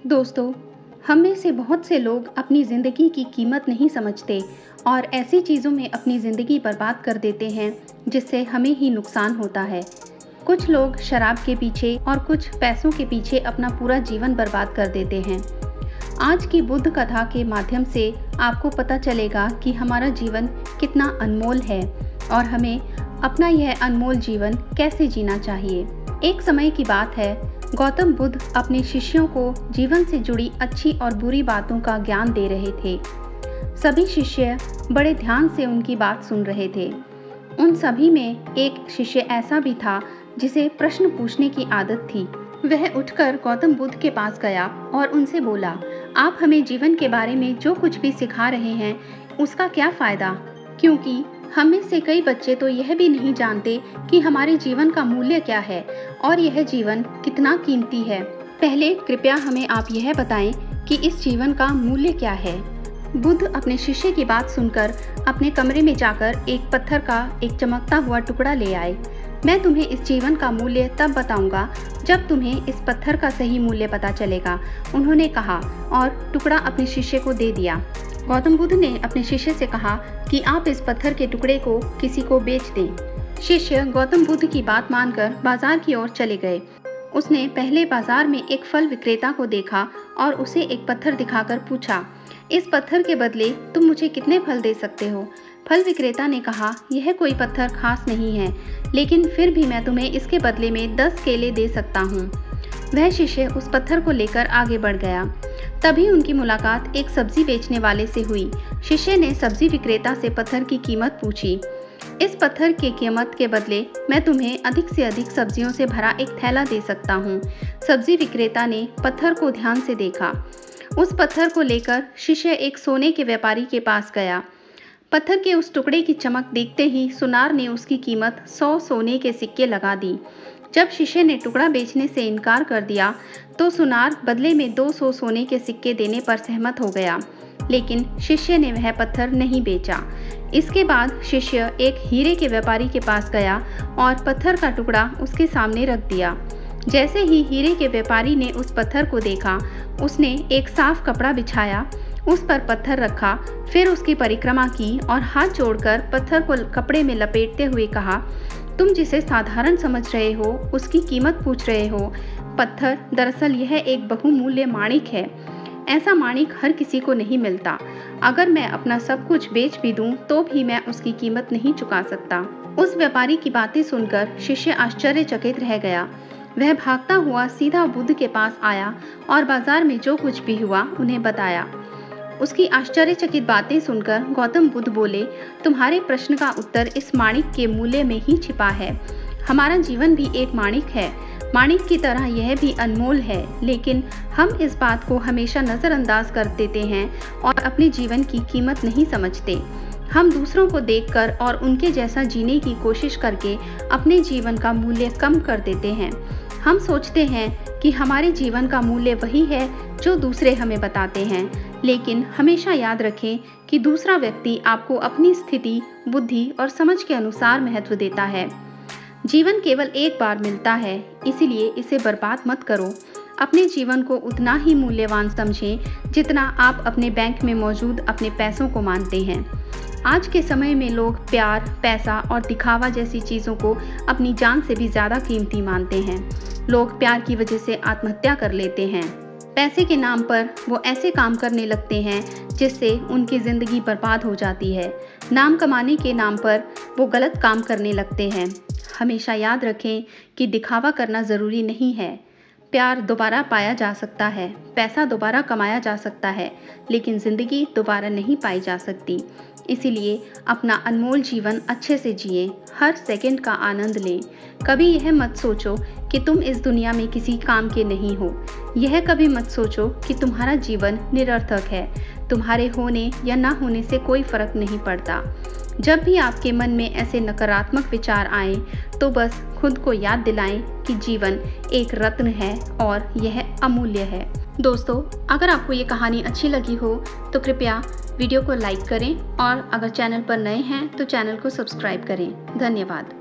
दोस्तों, हम में से बहुत से लोग अपनी ज़िंदगी की कीमत नहीं समझते और ऐसी चीज़ों में अपनी ज़िंदगी बर्बाद कर देते हैं जिससे हमें ही नुकसान होता है। कुछ लोग शराब के पीछे और कुछ पैसों के पीछे अपना पूरा जीवन बर्बाद कर देते हैं। आज की बुद्ध कथा के माध्यम से आपको पता चलेगा कि हमारा जीवन कितना अनमोल है और हमें अपना यह अनमोल जीवन कैसे जीना चाहिए। एक समय की बात है, गौतम बुद्ध अपने शिष्यों को जीवन से जुड़ी अच्छी और बुरी बातों का ज्ञान दे रहे थे। सभी शिष्य बड़े ध्यान से उनकी बात सुन रहे थे। उन सभी में एक शिष्य ऐसा भी था जिसे प्रश्न पूछने की आदत थी। वह उठकर गौतम बुद्ध के पास गया और उनसे बोला, आप हमें जीवन के बारे में जो कुछ भी सिखा रहे हैं उसका क्या फ़ायदा, क्योंकि हम में से कई बच्चे तो यह भी नहीं जानते कि हमारे जीवन का मूल्य क्या है और यह जीवन कितना कीमती है। पहले कृपया हमें आप यह बताएं कि इस जीवन का मूल्य क्या है। बुद्ध अपने शिष्य की बात सुनकर अपने कमरे में जाकर एक पत्थर का एक चमकता हुआ टुकड़ा ले आए। मैं तुम्हें इस जीवन का मूल्य तब बताऊंगा जब तुम्हें इस पत्थर का सही मूल्य पता चलेगा, उन्होंने कहा और टुकड़ा अपने शिष्य को दे दिया। गौतम बुद्ध ने अपने शिष्य से कहा कि आप इस पत्थर के टुकड़े को किसी को बेच दें। शिष्य गौतम बुद्ध की बात मानकर बाजार की ओर चले गए। उसने पहले बाजार में एक फल विक्रेता को देखा और उसे एक पत्थर दिखाकर पूछा, इस पत्थर के बदले तुम मुझे कितने फल दे सकते हो? फल विक्रेता ने कहा, यह कोई पत्थर खास नहीं है, लेकिन फिर भी मैं तुम्हें इसके बदले में 10 केले दे सकता हूँ। वह शिष्य उस पत्थर को लेकर आगे बढ़ गया। तभी उनकी मुलाकात एक सब्जी बेचने वाले से हुई। शिष्य ने सब्जी विक्रेता से पत्थर की कीमत पूछी। इस पत्थर की कीमत के बदले मैं तुम्हें अधिक से अधिक सब्जियों से भरा एक थैला दे सकता हूँ। सब्जी विक्रेता ने पत्थर को ध्यान से देखा। उस पत्थर को लेकर शिष्य एक सोने के व्यापारी के पास गया। पत्थर के उस टुकड़े की चमक देखते ही सुनार ने उसकी कीमत 100 सोने के सिक्के लगा दी। जब शिष्य ने टुकड़ा बेचने से इनकार कर दिया तो सुनार बदले में 200 सोने के सिक्के देने पर सहमत हो गया, लेकिन शिष्य ने वह पत्थर नहीं बेचा। इसके बाद शिष्य एक हीरे के व्यापारी के पास गया और पत्थर का टुकड़ा उसके सामने रख दिया। जैसे ही हीरे के व्यापारी ने उस पत्थर को देखा, उसने एक साफ कपड़ा बिछाया, उस पर पत्थर रखा, फिर उसकी परिक्रमा की और हाथ जोड़कर पत्थर को कपड़े में लपेटते हुए कहा, तुम जिसे साधारण समझ रहे हो उसकी कीमत पूछ रहे हो। पत्थर दरअसल यह एक बहुमूल्य माणिक है। ऐसा माणिक हर किसी को नहीं मिलता। अगर मैं अपना सब कुछ बेच भी दूं तो भी मैं उसकी कीमत नहीं चुका सकता। उस व्यापारी की बातें सुनकर शिष्य आश्चर्यचकित रह गया। वह भागता हुआ सीधा बुद्ध के पास आया और बाजार में जो कुछ भी हुआ उन्हें बताया। उसकी आश्चर्यचकित बातें सुनकर गौतम बुद्ध बोले, तुम्हारे प्रश्न का उत्तर इस माणिक के मूल्य में ही छिपा है। हमारा जीवन भी एक माणिक है। माणिक की तरह यह भी अनमोल है, लेकिन हम इस बात को हमेशा नज़रअंदाज कर देते हैं और अपने जीवन की कीमत नहीं समझते। हम दूसरों को देखकर और उनके जैसा जीने की कोशिश करके अपने जीवन का मूल्य कम कर देते हैं। हम सोचते हैं कि हमारे जीवन का मूल्य वही है जो दूसरे हमें बताते हैं, लेकिन हमेशा याद रखें कि दूसरा व्यक्ति आपको अपनी स्थिति, बुद्धि और समझ के अनुसार महत्व देता है। जीवन केवल एक बार मिलता है, इसीलिए इसे बर्बाद मत करो। अपने जीवन को उतना ही मूल्यवान समझें जितना आप अपने बैंक में मौजूद अपने पैसों को मानते हैं। आज के समय में लोग प्यार, पैसा और दिखावा जैसी चीज़ों को अपनी जान से भी ज़्यादा कीमती मानते हैं। लोग प्यार की वजह से आत्महत्या कर लेते हैं। पैसे के नाम पर वो ऐसे काम करने लगते हैं जिससे उनकी ज़िंदगी बर्बाद हो जाती है। नाम कमाने के नाम पर वो गलत काम करने लगते हैं। हमेशा याद रखें कि दिखावा करना ज़रूरी नहीं है। प्यार दोबारा पाया जा सकता है, पैसा दोबारा कमाया जा सकता है, लेकिन ज़िंदगी दोबारा नहीं पाई जा सकती। इसीलिए अपना अनमोल जीवन अच्छे से जिएं, हर सेकंड का आनंद लें। कभी यह मत सोचो कि तुम इस दुनिया में किसी काम के नहीं हो। यह कभी मत सोचो कि तुम्हारा जीवन निरर्थक है। तुम्हारे होने या ना होने से कोई फर्क नहीं पड़ता। जब भी आपके मन में ऐसे नकारात्मक विचार आएं, तो बस खुद को याद दिलाएं कि जीवन एक रत्न है और यह अमूल्य है। दोस्तों, अगर आपको ये कहानी अच्छी लगी हो तो कृपया वीडियो को लाइक करें और अगर चैनल पर नए हैं तो चैनल को सब्सक्राइब करें। धन्यवाद।